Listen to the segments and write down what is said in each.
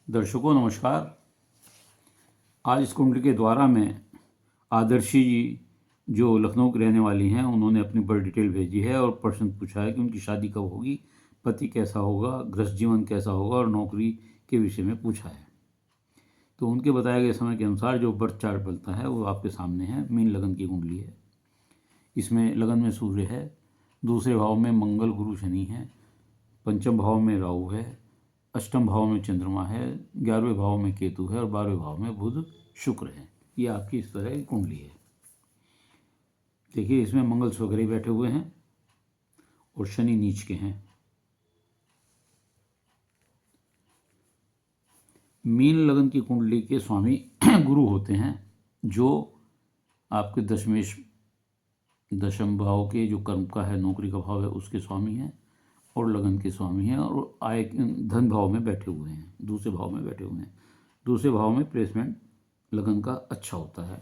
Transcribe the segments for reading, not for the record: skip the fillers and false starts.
दर्शकों नमस्कार। आज इस कुंडली के द्वारा मैं आदर्शी जी जो लखनऊ की रहने वाली हैं, उन्होंने अपनी बड़ी डिटेल भेजी है और प्रश्न पूछा है कि उनकी शादी कब होगी, पति कैसा होगा, गृहस्थ जीवन कैसा होगा और नौकरी के विषय में पूछा है। तो उनके बताए गए समय के अनुसार जो बर्थ चार्ट बनता है वो आपके सामने है। मीन लगन की कुंडली है। इसमें लगन में सूर्य है, दूसरे भाव में मंगल गुरु शनि है, पंचम भाव में राहु है, अष्टम भाव में चंद्रमा है, 11वें भाव में केतु है और 12वें भाव में बुध शुक्र है। ये आपकी इस तरह की कुंडली है। देखिए, इसमें मंगल स्वग्रही बैठे हुए हैं और शनि नीच के हैं। मीन लगन की कुंडली के स्वामी गुरु होते हैं, जो आपके दशम भाव के जो कर्म का है, नौकरी का भाव है, उसके स्वामी हैं और लगन के स्वामी हैं और आय धन भाव में बैठे हुए हैं, दूसरे भाव में बैठे हुए हैं। दूसरे भाव में प्लेसमेंट लगन का अच्छा होता है।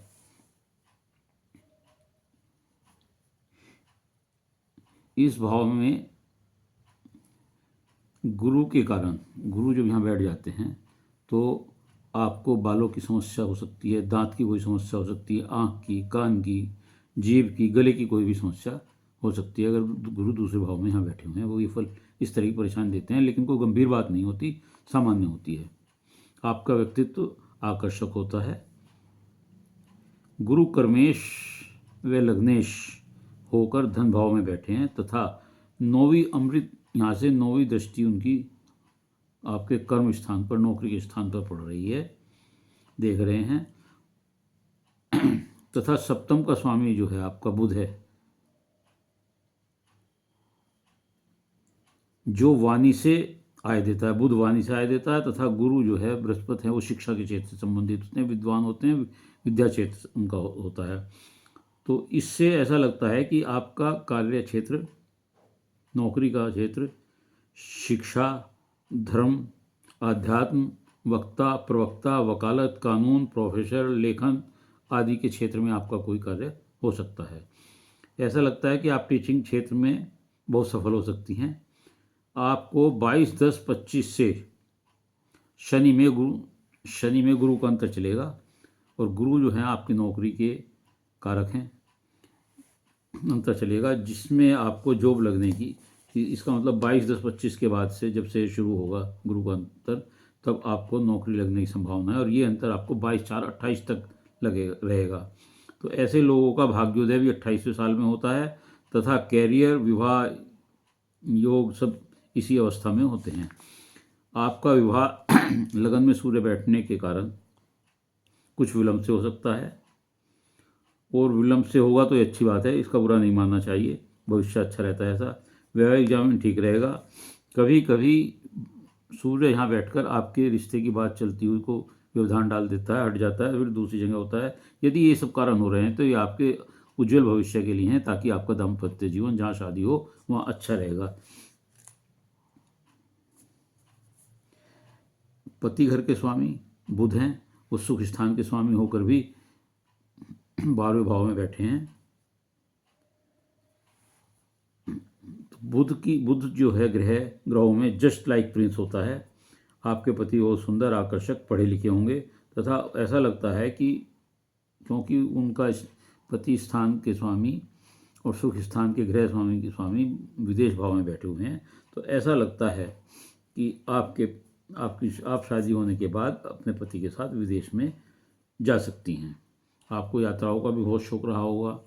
इस भाव में गुरु के कारण, गुरु जब यहाँ बैठ जाते हैं तो आपको बालों की समस्या हो सकती है, दांत की कोई समस्या हो सकती है, आँख की, कान की, जीभ की, गले की कोई भी समस्या हो सकती है। अगर गुरु दूसरे भाव में यहाँ बैठे हुए हैं, वो ये फल इस तरह की परेशानी देते हैं, लेकिन कोई गंभीर बात नहीं होती, सामान्य होती है। आपका व्यक्तित्व आकर्षक होता है। गुरु कर्मेश व लग्नेश होकर धन भाव में बैठे हैं तथा 9वीं अमृत, यहाँ से 9वीं दृष्टि उनकी आपके कर्म स्थान पर, नौकरी के स्थान पर पड़ रही है, देख रहे हैं। तथा सप्तम का स्वामी जो है आपका बुध है, जो वाणी से आय देता है। बुध वाणी से आय देता है तथा गुरु जो है बृहस्पति है, वो शिक्षा के क्षेत्र से संबंधित होते हैं, विद्वान होते हैं, विद्या क्षेत्र उनका होता है। तो इससे ऐसा लगता है कि आपका कार्य क्षेत्र, नौकरी का क्षेत्र, शिक्षा, धर्म, आध्यात्म, वक्ता, प्रवक्ता, वकालत, कानून, प्रोफेसर, लेखन आदि के क्षेत्र में आपका कोई कार्य हो सकता है। ऐसा लगता है कि आप टीचिंग क्षेत्र में बहुत सफल हो सकती हैं। आपको 22-10-25 से शनि में गुरु का अंतर चलेगा और गुरु जो है आपकी नौकरी के कारक हैं, अंतर चलेगा, जिसमें आपको जॉब लगने की, इसका मतलब 22-10-25 के बाद से, जब से शुरू होगा गुरु का अंतर, तब आपको नौकरी लगने की संभावना है और ये अंतर आपको 22-4-28 तक रहेगा। तो ऐसे लोगों का भाग्योदय भी 28वें साल में होता है तथा कैरियर, विवाह योग सब इसी अवस्था में होते हैं। आपका विवाह लगन में सूर्य बैठने के कारण कुछ विलंब से हो सकता है, और विलंब से होगा तो ये अच्छी बात है, इसका बुरा नहीं मानना चाहिए, भविष्य अच्छा रहता है ऐसा। वैवाहिक जीवन ठीक रहेगा। कभी कभी सूर्य यहाँ बैठकर आपके रिश्ते की बात चलती हुई को व्यवधान डाल देता है, हट जाता है, फिर दूसरी जगह होता है। यदि ये सब कारण हो रहे हैं तो ये आपके उज्जवल भविष्य के लिए हैं, ताकि आपका दाम्पत्य जीवन, जहाँ शादी हो वहाँ अच्छा रहेगा। पति घर के स्वामी बुध हैं, वो सुख स्थान के स्वामी होकर भी 12वें भाव में बैठे हैं। बुध जो है ग्रहों में जस्ट लाइक प्रिंस होता है। आपके पति बहुत सुंदर, आकर्षक, पढ़े लिखे होंगे तथा ऐसा लगता है कि क्योंकि उनका पति स्थान के स्वामी और सुख स्थान के गृह स्वामी के स्वामी विदेश भाव में बैठे हुए हैं, तो ऐसा लगता है कि आप शादी होने के बाद अपने पति के साथ विदेश में जा सकती हैं। आपको यात्राओं का भी बहुत शौक रहा होगा।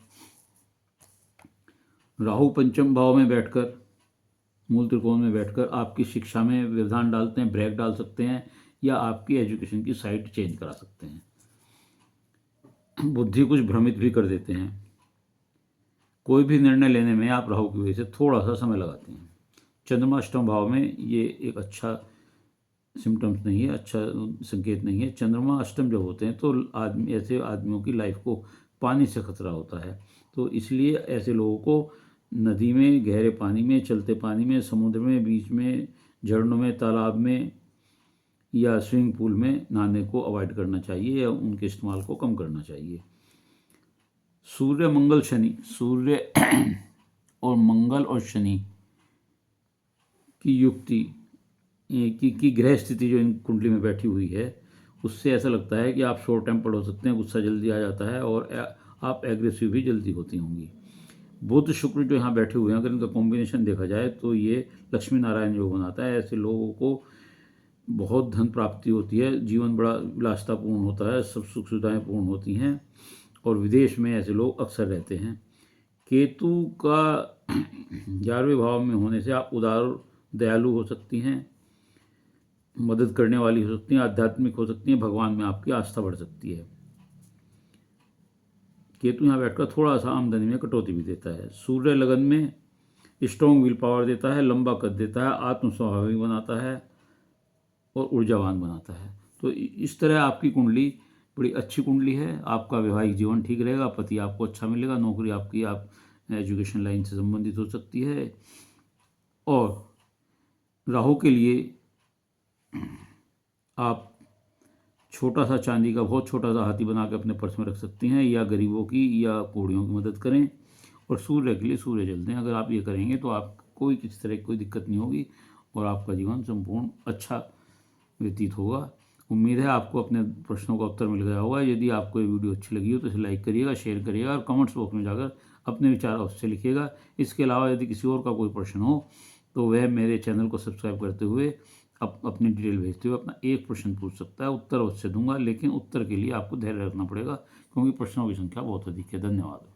राहु पंचम भाव में बैठकर, मूल त्रिकोण में बैठकर आपकी शिक्षा में व्यवधान डालते हैं, ब्रेक डाल सकते हैं, या आपकी एजुकेशन की साइट चेंज करा सकते हैं। बुद्धि कुछ भ्रमित भी कर देते हैं। कोई भी निर्णय लेने में आप राहु की वजह से थोड़ा सा समय लगाते हैं। चंद्रमा अष्टम भाव में, ये एक अच्छा सिम्टम्स नहीं है, अच्छा संकेत नहीं है। चंद्रमा अष्टम जब होते हैं तो ऐसे आदमियों की लाइफ को पानी से खतरा होता है। तो इसलिए ऐसे लोगों को नदी में, गहरे पानी में, चलते पानी में, समुद्र में, बीच में, झरनों में, तालाब में या स्विमिंग पूल में नहाने को अवॉइड करना चाहिए या उनके इस्तेमाल को कम करना चाहिए। सूर्य मंगल शनि, सूर्य और मंगल और शनि की युक्ति की ग्रह स्थिति जो इन कुंडली में बैठी हुई है, उससे ऐसा लगता है कि आप शॉर्ट टेम्पर्ड हो सकते हैं, गुस्सा जल्दी आ जाता है और आप एग्रेसिव भी जल्दी होती होंगी। बुध शुक्र जो यहाँ बैठे हुए हैं, अगर इनका कॉम्बिनेशन देखा जाए तो ये लक्ष्मी नारायण योग बनाता है। ऐसे लोगों को बहुत धन प्राप्ति होती है, जीवन बड़ा विलासतापूर्ण होता है, सब सुख सुविधाएं पूर्ण होती हैं और विदेश में ऐसे लोग अक्सर रहते हैं। केतु का 11वें भाव में होने से आप उदार दयालु हो सकती हैं, मदद करने वाली हो सकती हैं, आध्यात्मिक हो सकती हैं, भगवान में आपकी आस्था बढ़ सकती है। केतु यहाँ बैठकर थोड़ा सा आमदनी में कटौती भी देता है। सूर्य लगन में स्ट्रॉन्ग विल पावर देता है, लंबा कद देता है, आत्मस्वाभाविक बनाता है और ऊर्जावान बनाता है। तो इस तरह आपकी कुंडली बड़ी अच्छी कुंडली है। आपका वैवाहिक जीवन ठीक रहेगा, पति आपको अच्छा मिलेगा, नौकरी आपकी आप एजुकेशन लाइन से संबंधित हो सकती है। और राहु के लिए आप छोटा सा चांदी का बहुत छोटा सा हाथी बना के अपने पर्स में रख सकती हैं, या गरीबों की या कोढ़ियों की मदद करें। और सूर्य के लिए सूर्य जल दें। अगर आप ये करेंगे तो आप कोई किसी तरह की कोई दिक्कत नहीं होगी और आपका जीवन संपूर्ण अच्छा व्यतीत होगा। उम्मीद है आपको अपने प्रश्नों का उत्तर मिल गया होगा। यदि आपको ये वीडियो अच्छी लगी हो तो इसे लाइक करिएगा, शेयर करिएगा और कमेंट्स बॉक्स में जाकर अपने विचार अवश्य लिखिएगा। इसके अलावा यदि किसी और का कोई प्रश्न हो तो वह मेरे चैनल को सब्सक्राइब करते हुए अपनी डिटेल भेजते हुए अपना एक प्रश्न पूछ सकता है। उत्तर अवश्य दूंगा, लेकिन उत्तर के लिए आपको धैर्य रखना पड़ेगा क्योंकि प्रश्नों की संख्या बहुत अधिक है। धन्यवाद।